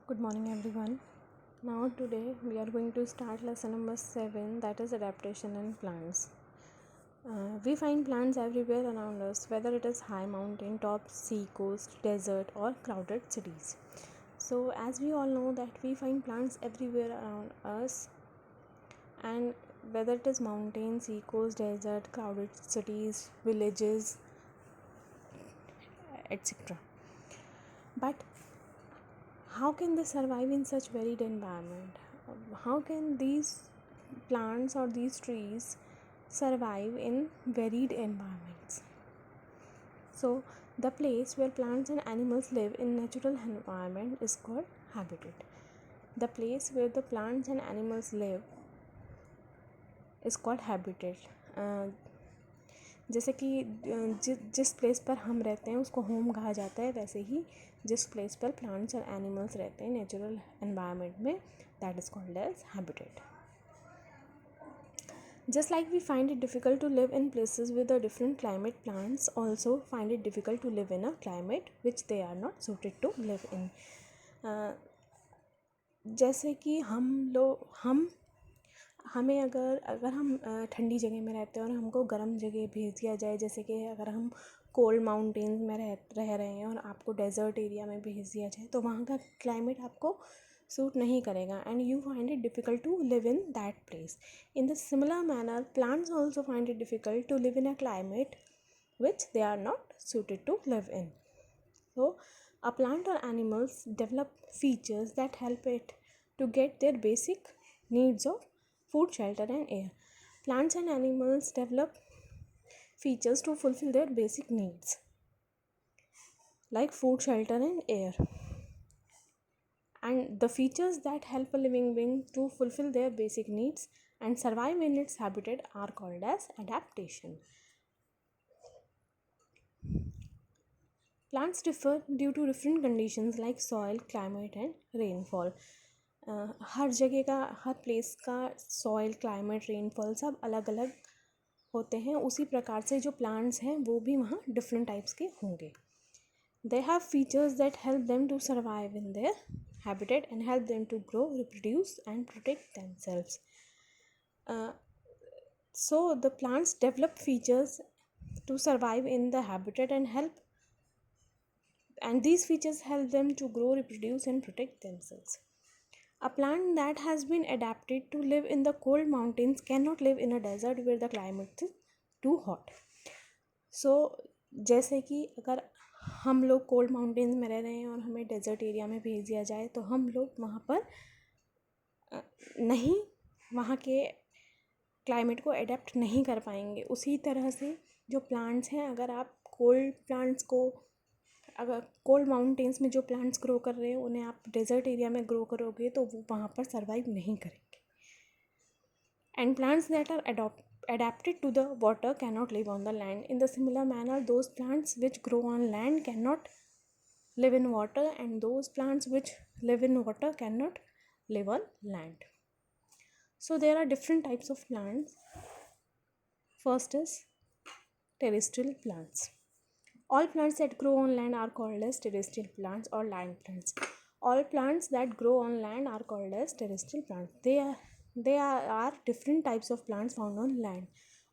Good morning, everyone. Now, today we are going to start lesson number 7, that is adaptation in plants. We find plants everywhere around us, whether it is high mountain tops, sea coast, desert, or crowded cities. So, as we all know, that we find plants everywhere around us, and whether it is mountain, sea coast, desert, crowded cities, villages, etc. But how can they survive in such varied environment? How can these plants or these trees survive in varied environments? So the place where plants and animals live in natural environment is called habitat. The place where the plants and animals live is called habitat. जैसे कि जिस place पर हम रहते हैं उसको home कहा जाता है, वैसे ही जिस प्लेस पर प्लांट्स और एनिमल्स रहते हैं नेचुरल एनवायरनमेंट में, that is called as habitat. Just like we find it difficult to live in places with a different climate, plants also find it difficult to live in a climate which they are not suited to live in. जैसे कि हमें अगर हम ठंडी जगह में रहते हैं और हमको गर्म जगह भेज दिया जाए, जैसे कि अगर हम कोल्ड माउंटेन्स में रह रहे हैं और आपको डेजर्ट एरिया में भेज दिया जाए, तो वहाँ का क्लाइमेट आपको सूट नहीं करेगा, and you find it difficult to live in that place. In the similar manner, plants also find it difficult to live in a climate which they are not suited to live in. So, a plant or animals develop features that help it to get their basic needs of food, shelter, and air. Plants and animals develop features to fulfill their basic needs like food, shelter, and air. And the features that help a living being to fulfill their basic needs and survive in its habitat are called as adaptation. Plants differ due to different conditions like soil, climate, and rainfall. हर जगह का, हर place का soil, climate, rainfall सब अलग अलग होते हैं. उसी प्रकार से जो प्लांट्स हैं वो भी वहाँ डिफरेंट टाइप्स के होंगे. They have features that help them to survive in their habitat and help them to grow, reproduce, and protect themselves. So the plants develop features to survive in the habitat and these features help them to grow, reproduce, and protect themselves. A plant that has been adapted to live in the cold mountains cannot live in a desert where the climate is too hot. So जैसे कि अगर हम लोग cold mountains में रह रहे हैं और हमें डेजर्ट एरिया में भेज दिया जाए, तो हम लोग वहाँ पर नहीं, वहाँ के क्लाइमेट को अडेप्ट नहीं कर पाएंगे. उसी तरह से जो प्लांट्स हैं, अगर कोल्ड माउंटेन्स में जो प्लांट्स ग्रो कर रहे हैं उन्हें आप डेजर्ट एरिया में ग्रो करोगे तो वो वहाँ पर सर्वाइव नहीं करेंगे. And plants that are adapted to the water cannot live on the land. In the similar manner, those plants which grow on land cannot live in water, and those plants which live in water cannot live on land. So there are different types of plants. First is terrestrial plants. All plants that grow on land are called as terrestrial plants or land plants. All plants that grow on land are called as terrestrial plants. There are different types of plants found on land.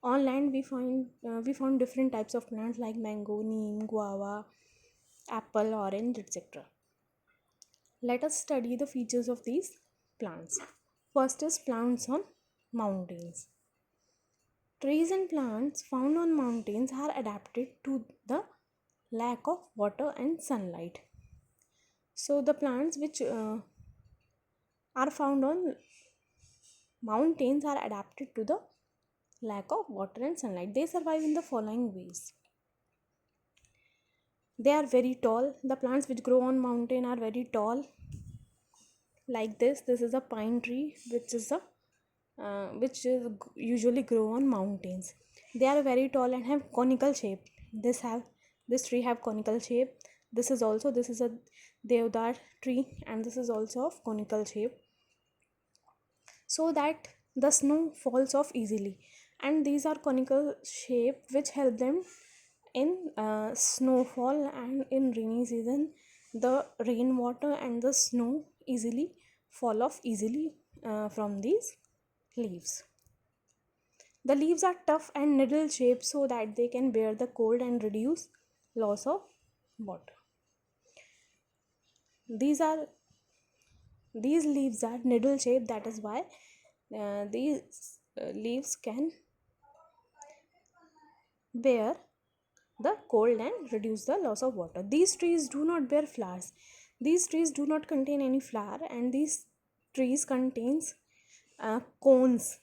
On land we found different types of plants like mango, neem, guava, apple, orange, etc. Let us study the features of these plants. First is plants on mountains. Trees and plants found on mountains are adapted to the lack of water and sunlight. So the plants which are found on mountains are adapted to the lack of water and sunlight. They survive in the following ways. They are very tall. The plants which grow on mountain are very tall. Like this is a pine tree which is usually grow on mountains. They are very tall and have conical shape. This tree have conical shape. This is a deodar tree, and this is also of conical shape, so that the snow falls off easily. And these are conical shape which help them in snowfall, and in rainy season the rainwater and the snow easily fall off easily from these leaves. The leaves are tough and needle shaped so that they can bear the cold and reduce loss of water. These are these leaves are needle shaped, that is why these leaves can bear the cold and reduce the loss of water. These trees do not bear flowers. These trees do not contain any flower, and these trees contains cones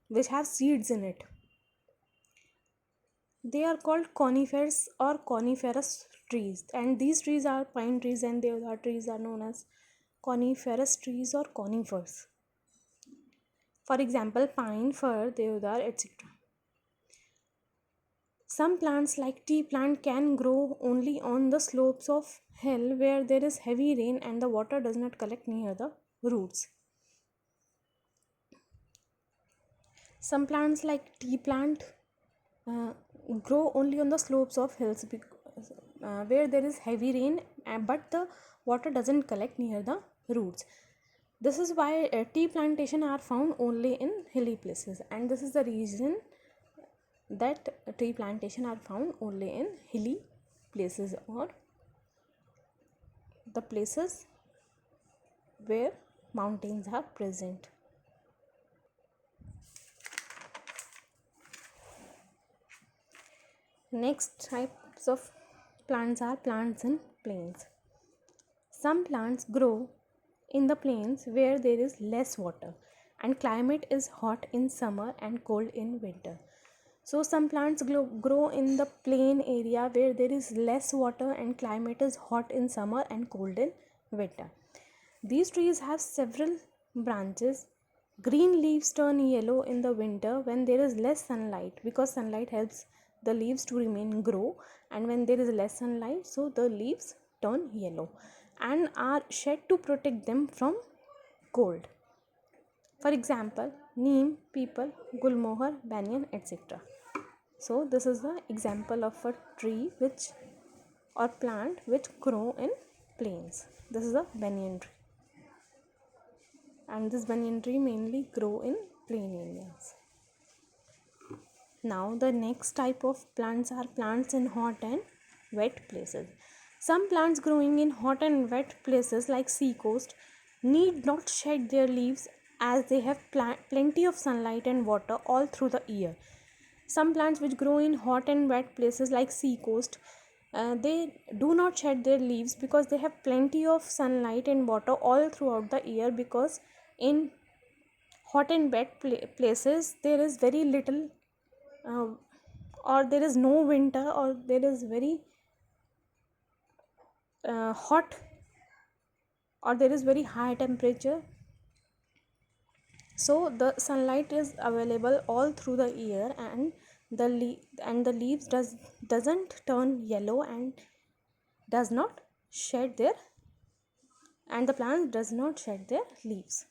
which have seeds in it. They are called conifers or coniferous trees, and these trees are pine trees, and the other trees are known as coniferous trees or conifers. For example, pine, fir, deodar, etc. Some plants like tea plant can grow only on the slopes of hill where there is heavy rain and the water does not collect near the roots. Some plants like tea plant uh, grow only on the slopes of hills where there is heavy rain, but the water doesn't collect near the roots. This is why tea plantation are found only in hilly places, and this is the reason that tree plantation are found only in hilly places or the places where mountains are present. Next types of plants are plants in plains. Some plants grow in the plains where there is less water and climate is hot in summer and cold in winter. So some plants grow in the plain area where there is less water and climate is hot in summer and cold in winter. These trees have several branches. Green leaves turn yellow in the winter when there is less sunlight, because sunlight helps the leaves to remain grow, and when there is less sunlight, so the leaves turn yellow and are shed to protect them from cold. For example, neem, peepal, gulmohar, banyan, etc. So this is the example of a tree which or plant which grow in plains. This is a banyan tree, and this banyan tree mainly grow in plain areas. Now the next type of plants are plants in hot and wet places. Some plants growing in hot and wet places like sea coast need not shed their leaves as they have plenty of sunlight and water all through the year. Some plants which grow in hot and wet places like sea coast, they do not shed their leaves because they have plenty of sunlight and water all throughout the year, because in hot and wet places there is very little uh, or there is no winter, or there is very hot, or there is very high temperature, so the sunlight is available all through the year, and the leaves doesn't turn yellow and does not shed their and the plant does not shed their leaves.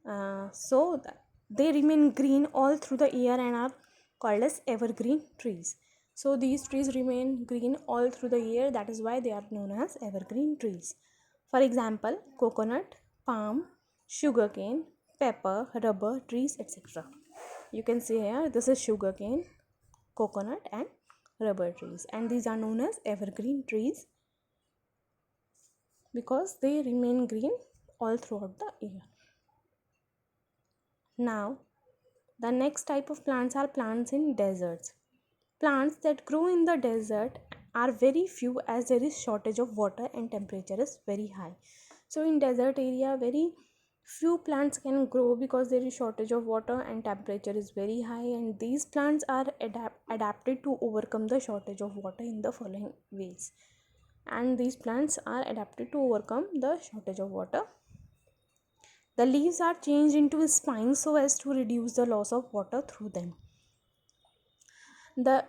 They remain green all through the year and are called as evergreen trees. So these trees remain green all through the year, that is why they are known as evergreen trees. For example, coconut, palm, sugarcane, pepper, rubber trees, etc. You can see here, this is sugarcane, coconut and rubber trees, and these are known as evergreen trees because they remain green all throughout the year. Now, the next type of plants are plants in deserts. Plants that grow in the desert are very few as there is shortage of water and temperature is very high. So in desert area, very few plants can grow because there is shortage of water and temperature is very high, and these plants are adapted to overcome the shortage of water in the following ways. And these plants are adapted to overcome the shortage of water. The leaves are changed into spines so as to reduce the loss of water through them. The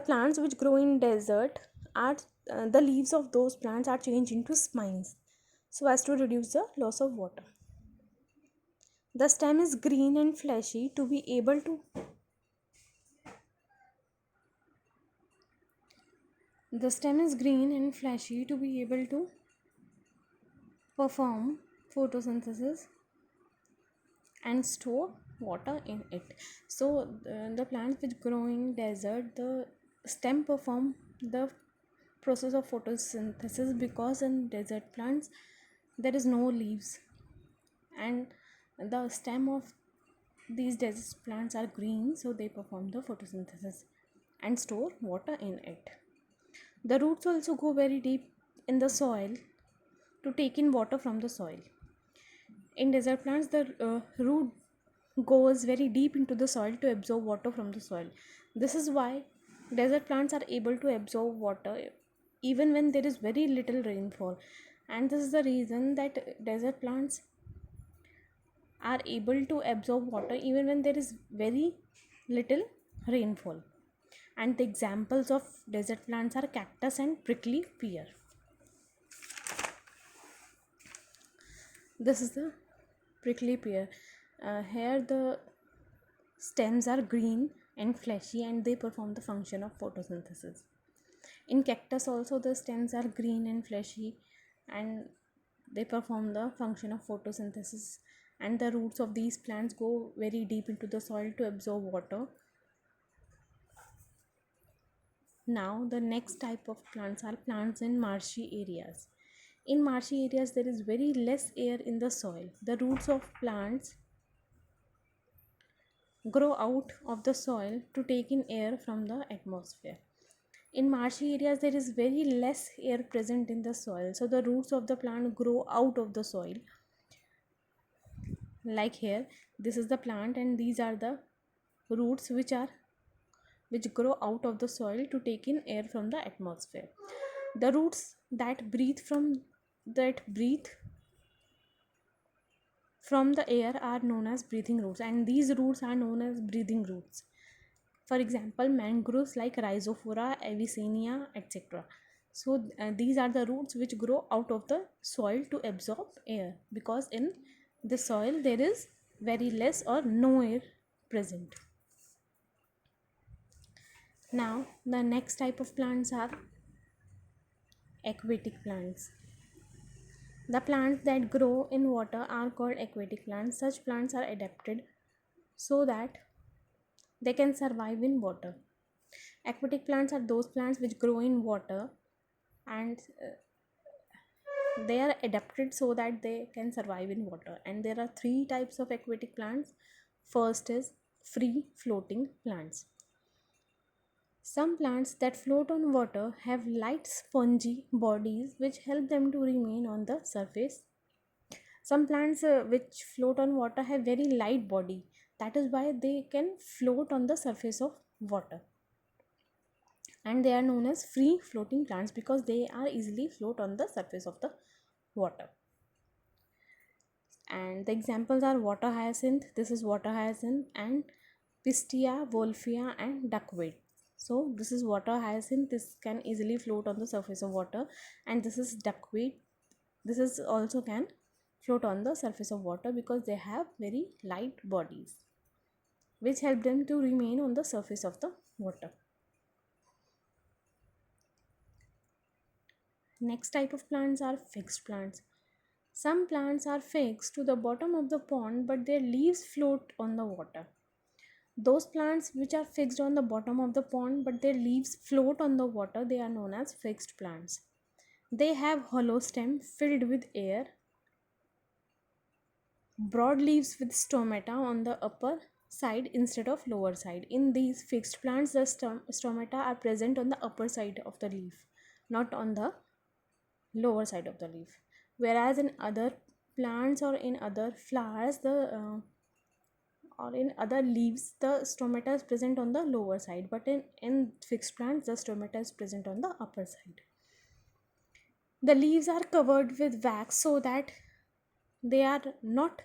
plants which grow in desert are the leaves of those plants are changed into spines so as to reduce the loss of water. The stem is green and fleshy to be able to perform photosynthesis and store water in it. So the plants which grow in desert, the stem perform the process of photosynthesis, because in desert plants there is no leaves, and the stem of these desert plants are green, so they perform the photosynthesis and store water in it. The roots also go very deep in the soil to take in water from the soil. In desert plants, the root goes very deep into the soil to absorb water from the soil. This is why desert plants are able to absorb water even when there is very little rainfall. And this is the reason that desert plants are able to absorb water even when there is very little rainfall. And the examples of desert plants are cactus and prickly pear. This is the prickly pear. Here the stems are green and fleshy, and they perform the function of photosynthesis. In cactus also the stems are green and fleshy, and they perform the function of photosynthesis, and the roots of these plants go very deep into the soil to absorb water. Now the next type of plants are plants in marshy areas. In marshy areas there is very less air in the soil. The roots of plants grow out of the soil to take in air from the atmosphere. In marshy areas there is very less air present in the soil, so the roots of the plant grow out of the soil. Like here, this is the plant, and these are the roots which grow out of the soil to take in air from the atmosphere. The roots that breathe from the air are known as breathing roots, and these roots are known as breathing roots. For example, mangroves like Rhizophora, Avicennia, etc. So these are the roots which grow out of the soil to absorb air, because in the soil there is very less or no air present. Now the next type of plants are aquatic plants. The plants that grow in water are called aquatic plants. Such plants are adapted so that they can survive in water. Aquatic plants are those plants which grow in water, and they are adapted so that they can survive in water. And there are three types of aquatic plants. First is free floating plants. Some plants that float on water have light spongy bodies which help them to remain on the surface. Some plants which float on water have very light body, that is why they can float on the surface of water, and they are known as free floating plants because they are easily float on the surface of the water. And the examples are water hyacinth, this is water hyacinth, and Pistia, Wolfia, and duckweed. So this is water hyacinth, this can easily float on the surface of water, and this is duckweed, this is also can float on the surface of water because they have very light bodies which help them to remain on the surface of the water. Next type of plants are fixed plants. Some plants are fixed to the bottom of the pond, but their leaves float on the water. Those plants which are fixed on the bottom of the pond but their leaves float on the water, they are known as fixed plants. They have hollow stem filled with air, broad leaves with stomata on the upper side instead of lower side. In these fixed plants, the stomata are present on the upper side of the leaf, not on the lower side of the leaf. Whereas in other plants or in other flowers, or in other leaves, the stomata is present on the lower side, but in fixed plants the stomata is present on the upper side. The leaves are covered with wax so that they are not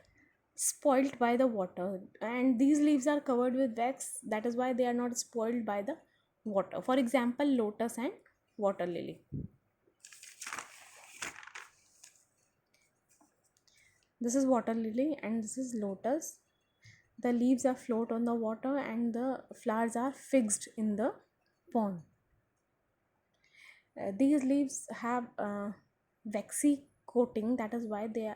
spoiled by the water, and these leaves are covered with wax, that is why they are not spoiled by the water. For example, lotus and water lily. This is water lily and this is lotus. The leaves are float on the water and the flowers are fixed in the pond. These leaves have waxy coating, that is why they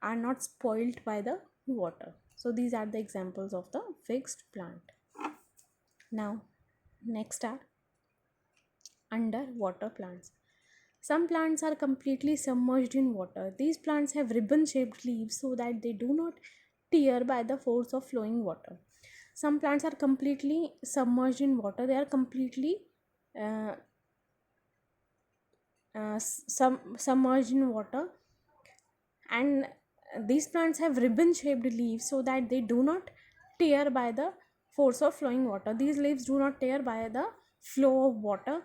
are not spoiled by the water. So these are the examples of the fixed plant. Now next are underwater plants. Some plants are completely submerged in water. These plants have ribbon shaped leaves so that they do not tear by the force of flowing water. Some plants are completely submerged in water, they are completely uh, submerged in water, and these plants have ribbon shaped leaves so that they do not tear by the force of flowing water. These leaves do not tear by the flow of water.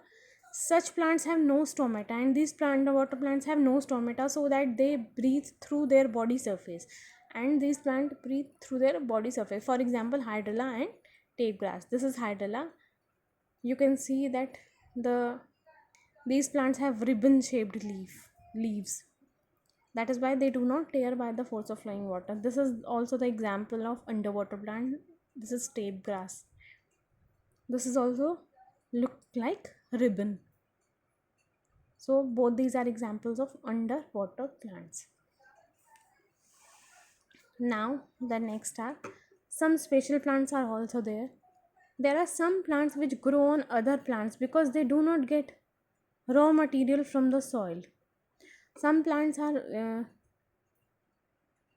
Such plants have no stomata, and these water plants have no stomata so that they breathe through their body surface, and these plants breathe through their body surface. For example, hydrilla and tape grass. This is hydrilla. You can see that these plants have ribbon shaped leaves. That is why they do not tear by the force of flowing water. This is also the example of underwater plant. This is tape grass. This is also look like ribbon. So both these are examples of underwater plants. Now the next are some special plants are also there. There are some plants which grow on other plants because they do not get raw material from the soil. Some plants are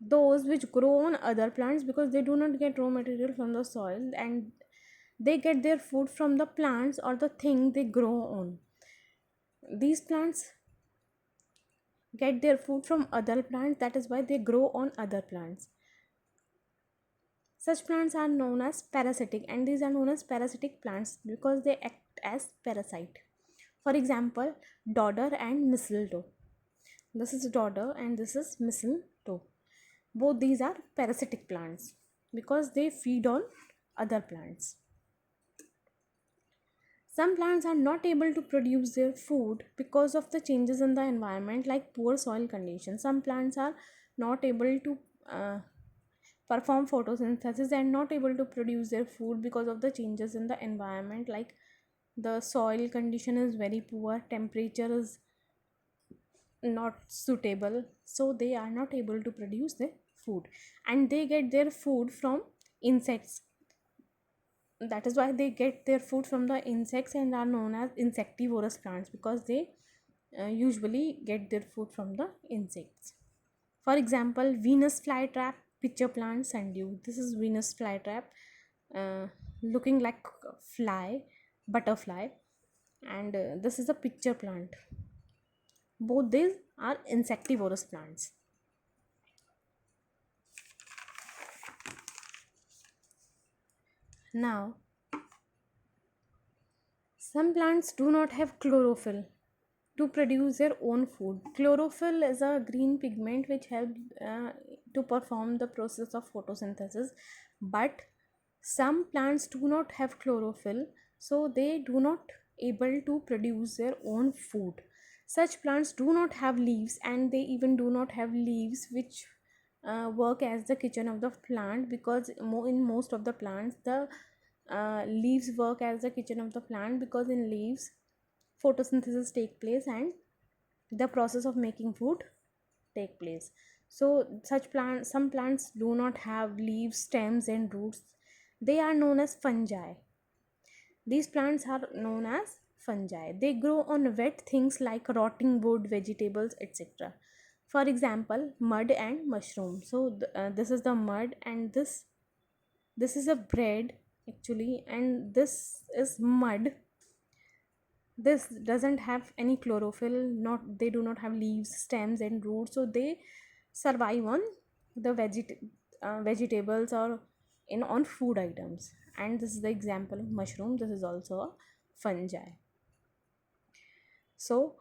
those which grow on other plants because they do not get raw material from the soil, and they get their food from the plants or the thing they grow on. These plants get their food from other plants, that is why they grow on other plants. Such plants are known as parasitic, and these are known as parasitic plants because they act as parasite. For example, dodder and mistletoe. This is dodder and this is mistletoe. Both these are parasitic plants because they feed on other plants. Some plants are not able to produce their food because of the changes in the environment, like poor soil conditions. Some plants are not able to perform photosynthesis and not able to produce their food because of the changes in the environment, like the soil condition is very poor, temperature is not suitable, so they are not able to produce their food, and they get their food from insects. That is why they get their food from the insects and are known as insectivorous plants, because they usually get their food from the insects. For example, Venus flytrap, pitcher plant, sundew. This is Venus flytrap, uh, looking like a fly, butterfly, and this is a pitcher plant. Both these are insectivorous plants. Now, some plants do not have chlorophyll to produce their own food. Chlorophyll is a green pigment which helps to perform the process of photosynthesis, but some plants do not have chlorophyll, so they do not able to produce their own food. Such plants do not have leaves, and they even do not have leaves which work as the kitchen of the plant, because in most of the plants the leaves work as the kitchen of the plant, because in leaves photosynthesis take place and the process of making food take place. So some plants do not have leaves, stems and roots. They are known as fungi. These plants are known as fungi. They grow on wet things like rotting wood, vegetables, etc. For example, mud and mushroom. So this is the mud, and this is a bread actually, and this is mud. This doesn't have any chlorophyll, not they do not have leaves, stems and roots, so they survive on the vegetables or on food items. And this is the example of mushroom. This is also a fungi. So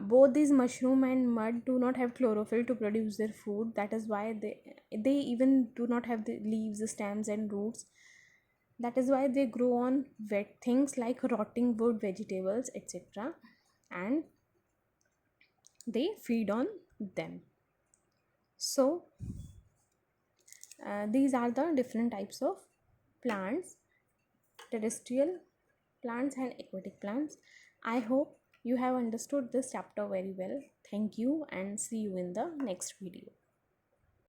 both these mushroom and mud do not have chlorophyll to produce their food. That is why they even do not have the leaves, stems and roots. That is why they grow on wet things like rotting wood, vegetables, etc. and they feed on them. So these are the different types of plants: terrestrial plants and aquatic plants. I hope You have understood this chapter very well. Thank you and see you in the next video.